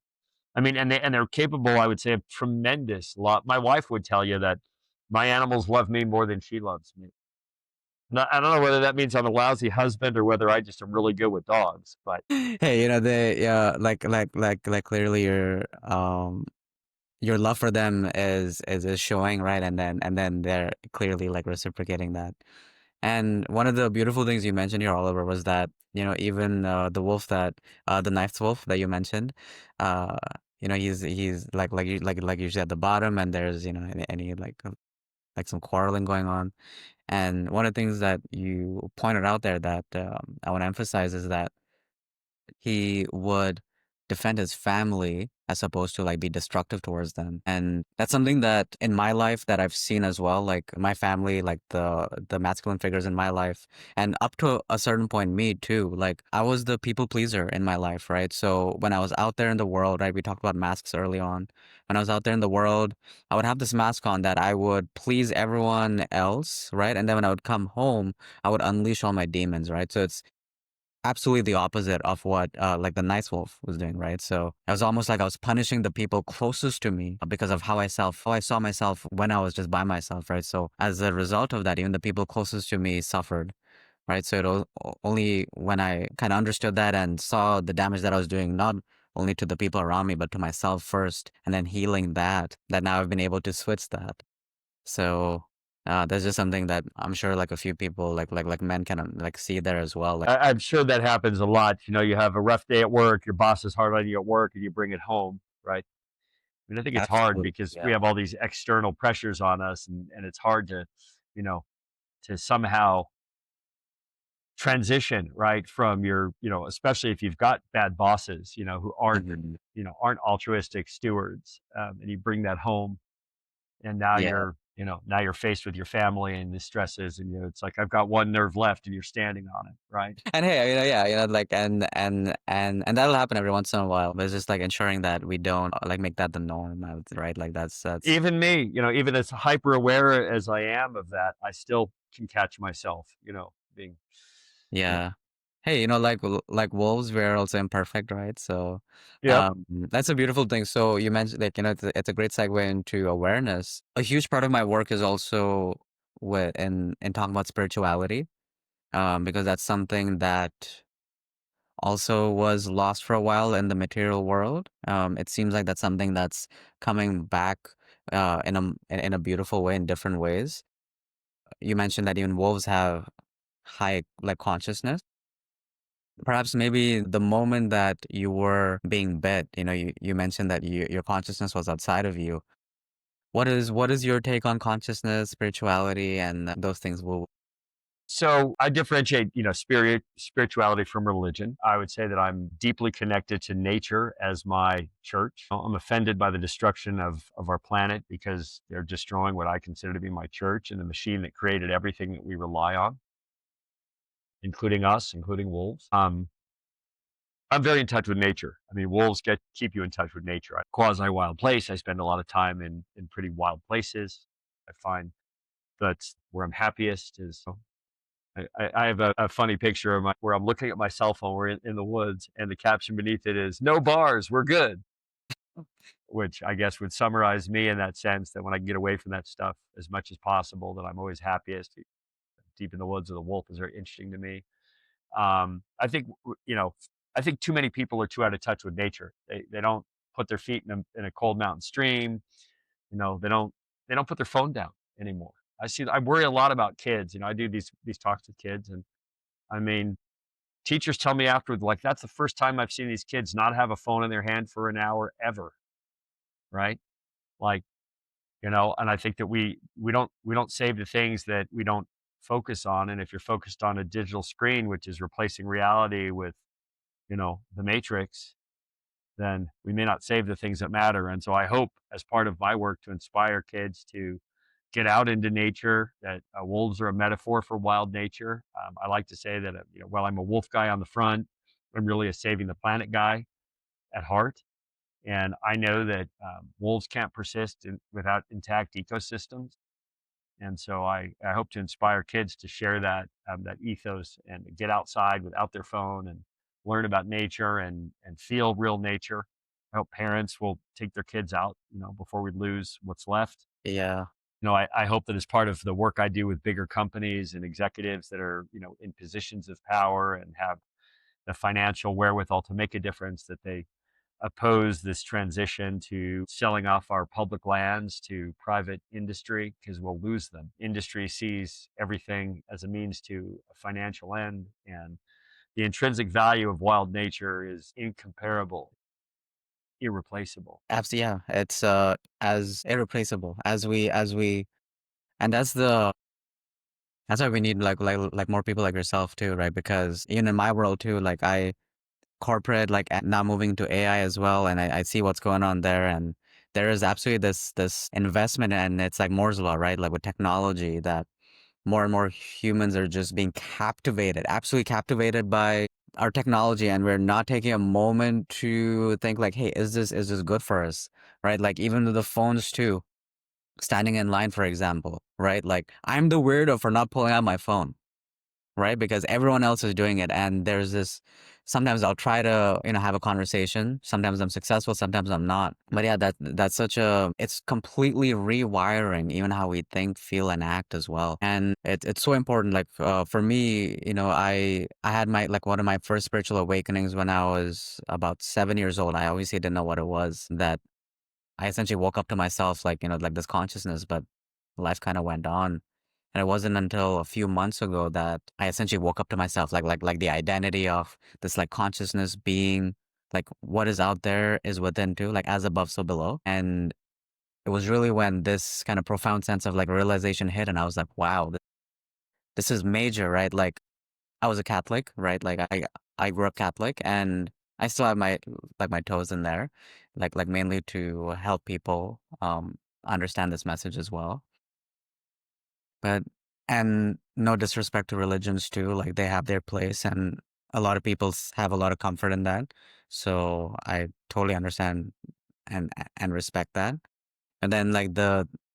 I mean, and they're capable, I would say, of tremendous love. My wife would tell you that my animals love me more than she loves me. Now, I don't know whether that means I'm a lousy husband or whether I just am really good with dogs, but Hey, they, yeah, like clearly your love for them is showing, right? And then they're clearly like reciprocating that. And one of the beautiful things you mentioned here, Oliver, was that, even the wolf that the knifed wolf that you mentioned, uh, he's like usually at the bottom, and there's any like some quarreling going on. And one of the things that you pointed out there that I want to emphasize is that he would defend his family as opposed to like be destructive towards them. And that's something that in my life that I've seen as well, like my family, like the masculine figures in my life, and up to a certain point me too. Like I was the people pleaser in my life, right? So when I was out there in the world, right, we talked about masks early on. When I was out there in the world, I would have this mask on that I would please everyone else, right? And then when I would come home, I would unleash all my demons, right? So it's absolutely the opposite of what like the nice wolf was doing, right? So I was almost like I was punishing the people closest to me because of how I saw myself when I was just by myself, right? So as a result of that, even the people closest to me suffered, right? So only when I kind of understood that and saw the damage that I was doing, not only to the people around me, but to myself first, and then healing that now I've been able to switch that. So that's just something that I'm sure like a few people like men can like see there as well. Like I'm sure that happens a lot. You have a rough day at work, your boss is hard on you at work, and you bring it home, right? I mean, I think it's hard absolutely, because we yeah. have all these external pressures on us, and it's hard you know, to somehow transition, right, from especially if you've got bad bosses, who Mhm. aren't altruistic stewards, and you bring that home, and now Yeah. you're faced with your family and the stresses, and it's like I've got one nerve left, and you're standing on it, right? And hey, yeah, like and that'll happen every once in a while, but it's just like ensuring that we don't like make that the norm, right? Like that's Even me, even as hyper aware as I am of that, I still can catch myself, being, you know, yeah. Hey, like wolves, we're also imperfect, right? So yep. that's a beautiful thing. So you mentioned like, it's a great segue into awareness. A huge part of my work is also with in talking about spirituality, because that's something that also was lost for a while in the material world. It seems like that's something that's coming back in a beautiful way in different ways. You mentioned that even wolves have high like consciousness. Perhaps maybe the moment that you were being bit, you mentioned that your consciousness was outside of you. What is your take on consciousness, spirituality, and those things? Will So I differentiate, spirituality from religion. I would say that I'm deeply connected to nature as my church. I'm offended by the destruction of our planet because they're destroying what I consider to be my church and the machine that created everything that we rely on, including us, including wolves. I'm very in touch with nature. I mean, wolves keep you in touch with nature. Quasi wild place. I spend a lot of time in pretty wild places. I find that's where I'm happiest. Is I have a funny picture of where I'm looking at my cell phone. We're in the woods, and the caption beneath it is "No bars, we're good," which I guess would summarize me in that sense. That when I can get away from that stuff as much as possible, that I'm always happiest. Deep in the woods with a wolf is very interesting to me. I think I think too many people are too out of touch with nature. They don't put their feet in a cold mountain stream. They don't put their phone down anymore. I worry a lot about kids. I do these talks with kids, and I mean, teachers tell me afterward, like, that's the first time I've seen these kids not have a phone in their hand for an hour ever, right? Like, and I think that we don't save the things that we don't focus on. And if you're focused on a digital screen, which is replacing reality with, the matrix, then we may not save the things that matter. And so I hope, as part of my work, to inspire kids to get out into nature, that wolves are a metaphor for wild nature. I like to say that, while I'm a wolf guy on the front, I'm really a saving the planet guy at heart. And I know that wolves can't persist without intact ecosystems. And so I hope to inspire kids to share that ethos and get outside without their phone and learn about nature and feel real nature. I hope parents will take their kids out, before we lose what's left. yeah, I hope that as part of the work I do with bigger companies and executives that are, in positions of power and have the financial wherewithal to make a difference, that they oppose this transition to selling off our public lands to private industry because we'll lose them. Industry sees everything as a means to a financial end, and the intrinsic value of wild nature is incomparable, irreplaceable. Absolutely, yeah. It's as irreplaceable as we and that's why we need like more people like yourself too, right? Because even in my world too, like I corporate like now moving to AI as well, and I see what's going on there, and there is absolutely this investment, and it's like Moore's law, right? Like with technology, that more and more humans are just being captivated, absolutely captivated by our technology, and we're not taking a moment to think like, hey, is this good for us, right? Like even with the phones too, standing in line, for example, right? Like I'm the weirdo for not pulling out my phone, right? Because everyone else is doing it. And there's this, sometimes I'll try to, have a conversation. Sometimes I'm successful, sometimes I'm not. But yeah, that's such it's completely rewiring even how we think, feel, and act as well. And it's so important. Like for me, I had like one of my first spiritual awakenings when I was about 7 years old. I obviously didn't know what it was. That I essentially woke up to myself, like, like this consciousness, but life kind of went on. And it wasn't until a few months ago that I essentially woke up to myself, like the identity of this like consciousness being, like what is out there is within too, like as above, so below. And it was really when this kind of profound sense of like realization hit, and I was like, wow, this is major, right? Like I was a Catholic, right? Like I grew up Catholic, and I still have my toes in there, like mainly to help people understand this message as well. But and no disrespect to religions too, like they have their place, and a lot of people have a lot of comfort in that. So I totally understand and respect that. And then like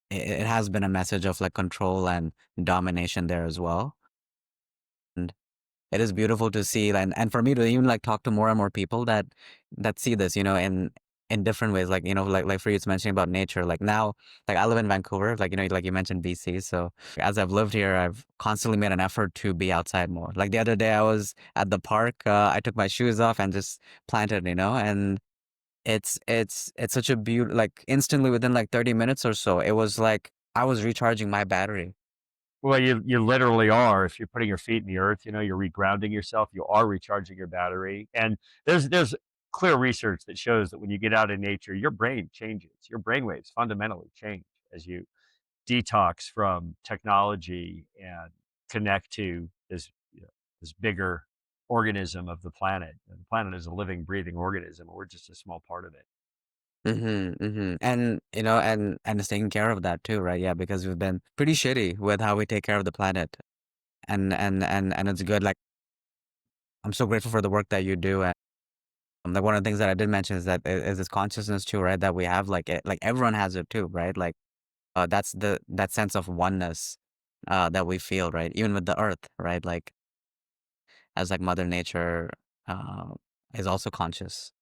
it has been a message of like control and domination there as well. It is beautiful to see, and for me to even like talk to more and more people that see this, in different ways. Like, like for you, it's mentioning about nature. Like now, like I live in Vancouver, like, like you mentioned BC. So as I've lived here, I've constantly made an effort to be outside more. Like the other day I was at the park, I took my shoes off and just planted, and it's such a beauty, like instantly within like 30 minutes or so, it was like I was recharging my battery. Well, you literally are. If you're putting your feet in the earth, you're regrounding yourself. You are recharging your battery. And there's clear research that shows that when you get out in nature, your brain changes. Your brain waves fundamentally change as you detox from technology and connect to this bigger organism of the planet. And the planet is a living, breathing organism. And we're just a small part of it. And and it's taking care of that too, right? Yeah, because we've been pretty shitty with how we take care of the planet. And it's good. Like I'm so grateful for the work that you do. And like one of the things that I did mention is that is this consciousness too, right? That we have, like like everyone has it too, right? Like that's that sense of oneness that we feel, right? Even with the earth, right? Like as like Mother Nature uh is also conscious.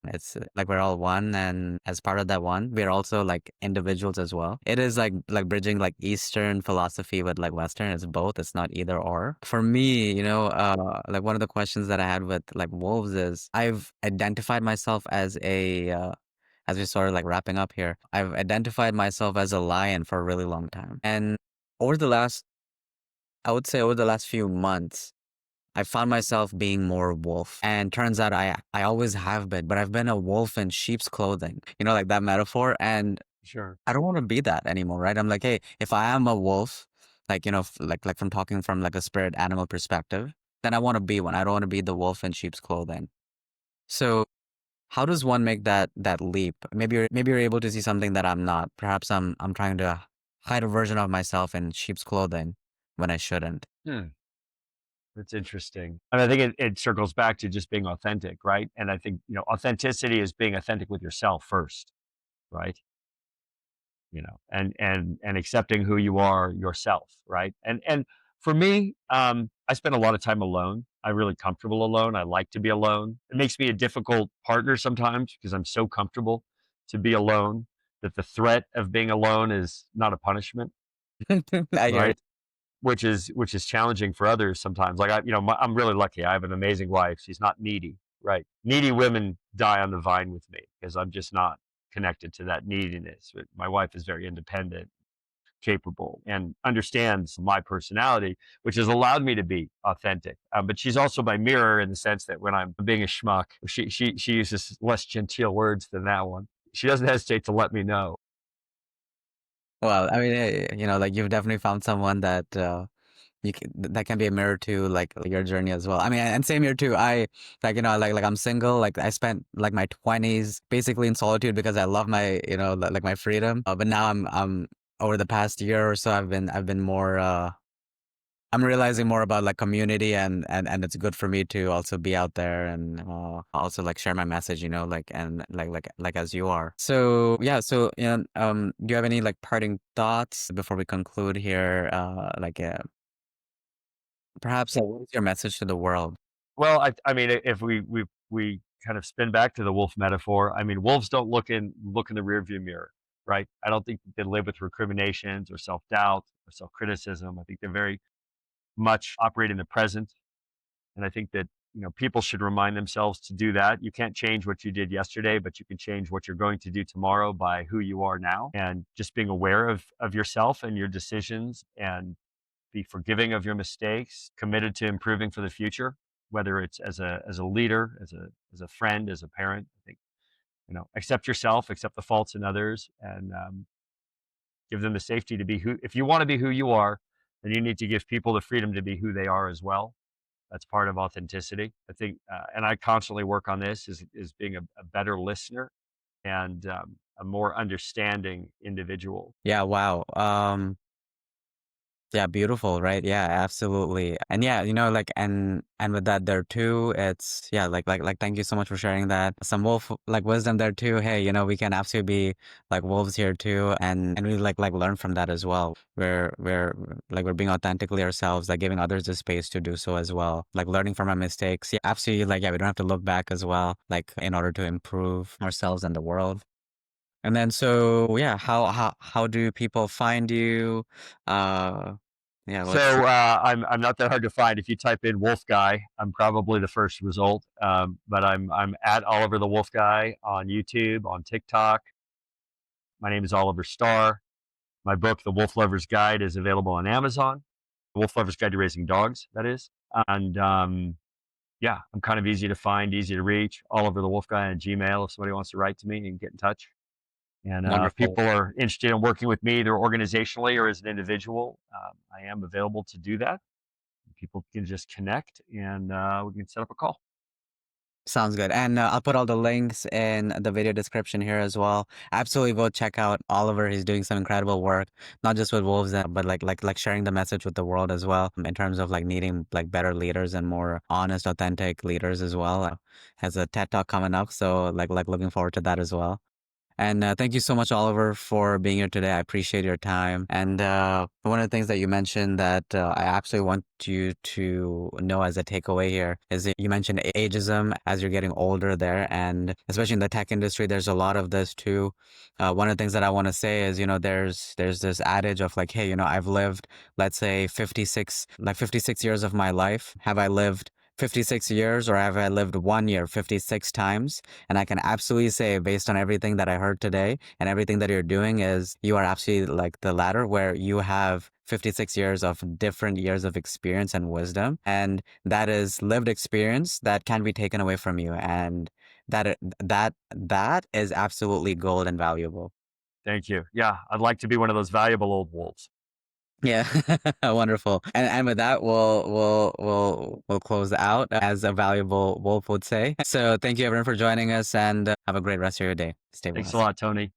It's like we're all one, and as part of that one, we're also like individuals as well. It is like bridging like Eastern philosophy with like Western. It's both. It's not either or. For me, like one of the questions that I had with like wolves is I've identified myself as as we sort of like wrapping up here, I've identified myself as a lion for a really long time. And over the last, I would say over the last few months, I found myself being more wolf. And turns out I always have been, but I've been a wolf in sheep's clothing, like that metaphor. And Sure. I don't want to be that anymore, right? I'm like, hey, if I am a wolf, like, like from talking from like a spirit animal perspective, then I want to be one. I don't want to be the wolf in sheep's clothing. So how does one make that leap? Maybe you're able to see something that I'm not. Perhaps I'm trying to hide a version of myself in sheep's clothing when I shouldn't. Hmm. That's interesting. And I think it circles back to just being authentic, right? And I think, authenticity is being authentic with yourself first, right? And accepting who you are yourself, right? And for me, I spend a lot of time alone. I'm really comfortable alone. I like to be alone. It makes me a difficult partner sometimes because I'm so comfortable to be alone that the threat of being alone is not a punishment, I hear right? it. Which is challenging for others sometimes. Like I'm really lucky. I have an amazing wife. She's not needy, right. Needy women die on the vine with me because I'm just not connected to that neediness. But my wife is very independent, capable, and understands my personality, which has allowed me to be authentic. But she's also my mirror in the sense that when I'm being a schmuck, she uses less genteel words than that one. She doesn't hesitate to let me know. Well, I mean, like you've definitely found someone that that can be a mirror to like your journey as well. I mean, and same here too. I like like I'm single. Like I spent like my 20s basically in solitude because I love my like my freedom. But now I'm over the past year or so I've been more I'm realizing more about like community and it's good for me to also be out there and also like share my message, like and like as you are. So yeah, so do you have any like parting thoughts before we conclude here? Perhaps what is your message to the world? Well, I mean, if we kind of spin back to the wolf metaphor, I mean, wolves don't look in the rearview mirror, right? I don't think they live with recriminations or self doubt or self criticism. I think they're very much operate in the present. And I think that, people should remind themselves to do that. You can't change what you did yesterday, but you can change what you're going to do tomorrow by who you are now and just being aware of yourself and your decisions and be forgiving of your mistakes, committed to improving for the future, whether it's as a leader, as a friend, as a parent. I think, accept yourself, accept the faults in others, and give them the safety to be who. If you want to be who you are, then you need to give people the freedom to be who they are as well. That's part of authenticity. I think, and I constantly work on this is being a better listener and a more understanding individual. Yeah, wow. Yeah, beautiful, right? Yeah, absolutely. And yeah, like and with that there too, it's yeah, like thank you so much for sharing that. Some wolf like wisdom there too. Hey, we can absolutely be like wolves here too and we like learn from that as well. We're being authentically ourselves, like giving others the space to do so as well. Like learning from our mistakes. Yeah, absolutely like yeah, we don't have to look back as well, like in order to improve ourselves and the world. And then so yeah, how do people find you? Uh yeah, what's So I'm not that hard to find. If you type in Wolf Guy, I'm probably the first result. But I'm at Oliver the Wolf Guy on YouTube, on TikTok. My name is Oliver Starr. My book, The Wolf Lover's Guide, is available on Amazon. The Wolf Lover's Guide to Raising Dogs, that is. And yeah, I'm kind of easy to find, easy to reach. Oliver the Wolf Guy on Gmail. If somebody wants to write to me and get in touch. And if wonderful. people are interested in working with me, either organizationally or as an individual, I am available to do that. People can just connect and we can set up a call. Sounds good. And I'll put all the links in the video description here as well. Absolutely go check out Oliver. He's doing some incredible work, not just with wolves, but like sharing the message with the world as well, in terms of like needing like better leaders and more honest, authentic leaders as well. Has a TED Talk coming up, so like looking forward to that as well. And thank you so much, Oliver, for being here today. I appreciate your time. And one of the things that you mentioned that I absolutely want you to know as a takeaway here is that you mentioned ageism as you're getting older there. And especially in the tech industry, there's a lot of this too. One of the things that I want to say is, there's this adage of like, hey, I've lived, let's say 56 years of my life. Have I lived 56 years or have I lived 1 year 56 times? And I can absolutely say, based on everything that I heard today and everything that you're doing, is you are absolutely like the latter, where you have 56 years of different years of experience and wisdom. And that is lived experience that can be taken away from you. And that is absolutely gold and valuable. Thank you. Yeah, I'd like to be one of those valuable old wolves. Yeah, wonderful. And with that, we'll close out as a valuable wolf would say. So thank you everyone for joining us and have a great rest of your day. Stay Thanks a blessed. lot, Tony.